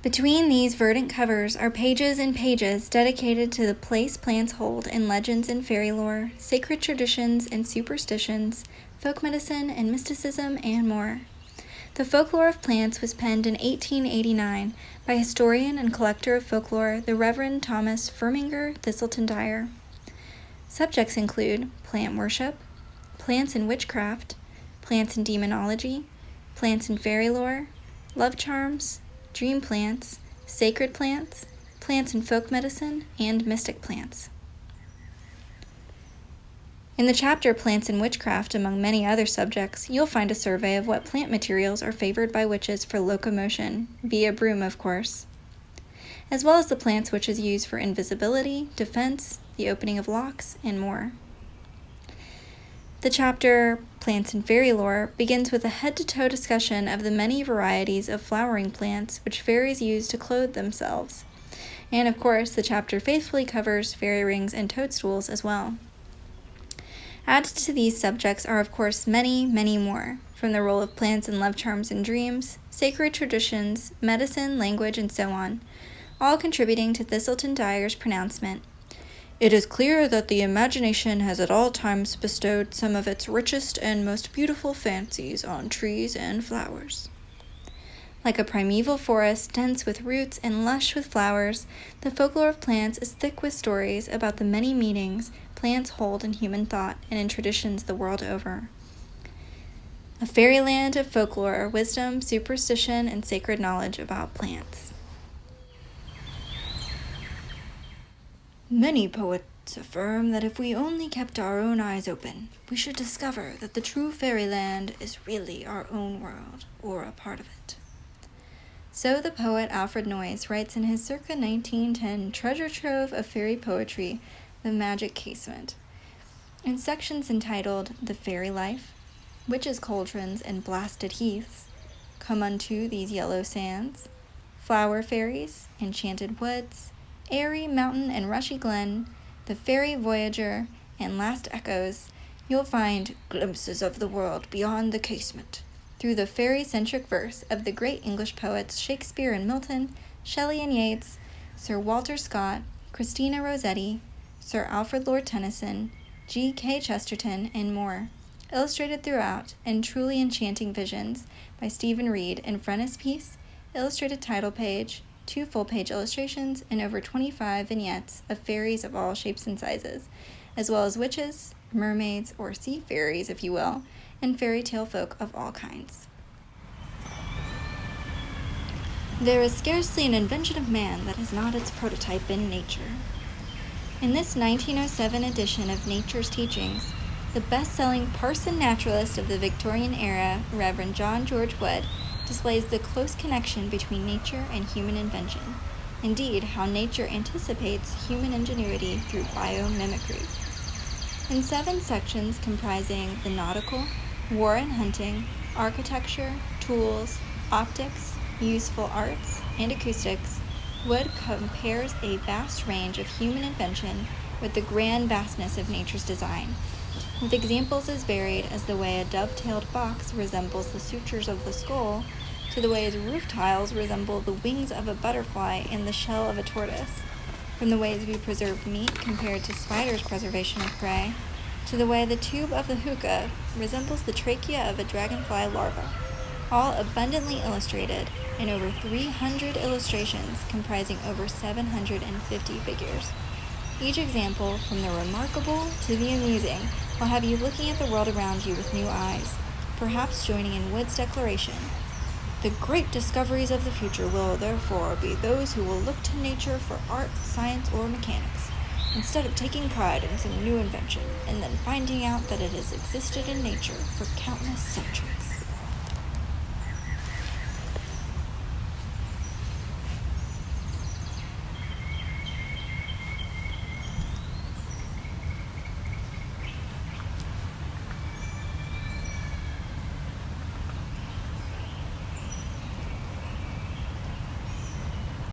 Between these verdant covers are pages and pages dedicated to the place plants hold in legends and fairy lore, sacred traditions and superstitions, folk medicine and mysticism, and more. The Folklore of Plants was penned in 1889 by historian and collector of folklore, the Reverend Thomas Firminger Thistleton Dyer. Subjects include plant worship, plants and witchcraft, plants and demonology, plants and fairy lore, love charms, dream plants, sacred plants, plants and folk medicine, and mystic plants. In the chapter Plants and Witchcraft, among many other subjects, you'll find a survey of what plant materials are favored by witches for locomotion, via broom, of course, as well as the plants witches use for invisibility, defense, the opening of locks, and more. The chapter Plants and Fairy Lore begins with a head-to-toe discussion of the many varieties of flowering plants which fairies use to clothe themselves. And of course, the chapter faithfully covers fairy rings and toadstools as well. Added to these subjects are, of course, many, many more, from the role of plants in love charms and dreams, sacred traditions, medicine, language, and so on, all contributing to Thistleton Dyer's pronouncement. It is clear that the imagination has at all times bestowed some of its richest and most beautiful fancies on trees and flowers. Like a primeval forest dense with roots and lush with flowers, the folklore of plants is thick with stories about the many meanings plants hold in human thought and in traditions the world over. A fairyland of folklore, wisdom, superstition, and sacred knowledge about plants. Many poets affirm that if we only kept our own eyes open, we should discover that the true fairyland is really our own world, or a part of it. So the poet Alfred Noyes writes in his circa 1910 treasure trove of fairy poetry, The Magic Casement, in sections entitled The Fairy Life, Witches' Cauldrons and Blasted Heaths, Come Unto These Yellow Sands, Flower Fairies, Enchanted Woods, Airy Mountain and Rushy Glen, The Fairy Voyager, and Last Echoes, you'll find glimpses of the world beyond the casement through the fairy-centric verse of the great English poets Shakespeare and Milton, Shelley and Yeats, Sir Walter Scott, Christina Rossetti, Sir Alfred Lord Tennyson, G.K. Chesterton, and more, illustrated throughout in truly enchanting visions by Stephen Reed in frontispiece, illustrated title page, 2 full-page illustrations, and over 25 vignettes of fairies of all shapes and sizes, as well as witches, mermaids, or sea fairies, if you will, and fairy tale folk of all kinds. There is scarcely an invention of man that is not its prototype in nature. In this 1907 edition of Nature's Teachings, the best-selling parson naturalist of the Victorian era, Reverend John George Wood, displays the close connection between nature and human invention. Indeed, how nature anticipates human ingenuity through biomimicry. In 7 sections comprising the nautical, war and hunting, architecture, tools, optics, useful arts, and acoustics, Wood compares a vast range of human invention with the grand vastness of nature's design, with examples as varied as the way a dovetailed box resembles the sutures of the skull, to the way his roof tiles resemble the wings of a butterfly in the shell of a tortoise, from the ways we preserve meat compared to spiders' preservation of prey, to the way the tube of the hookah resembles the trachea of a dragonfly larva, all abundantly illustrated in over 300 illustrations comprising over 750 figures. Each example, from the remarkable to the amusing, will have you looking at the world around you with new eyes, perhaps joining in Wood's declaration. The great discoveries of the future will, therefore, be those who will look to nature for art, science, or mechanics, instead of taking pride in some new invention and then finding out that it has existed in nature for countless centuries.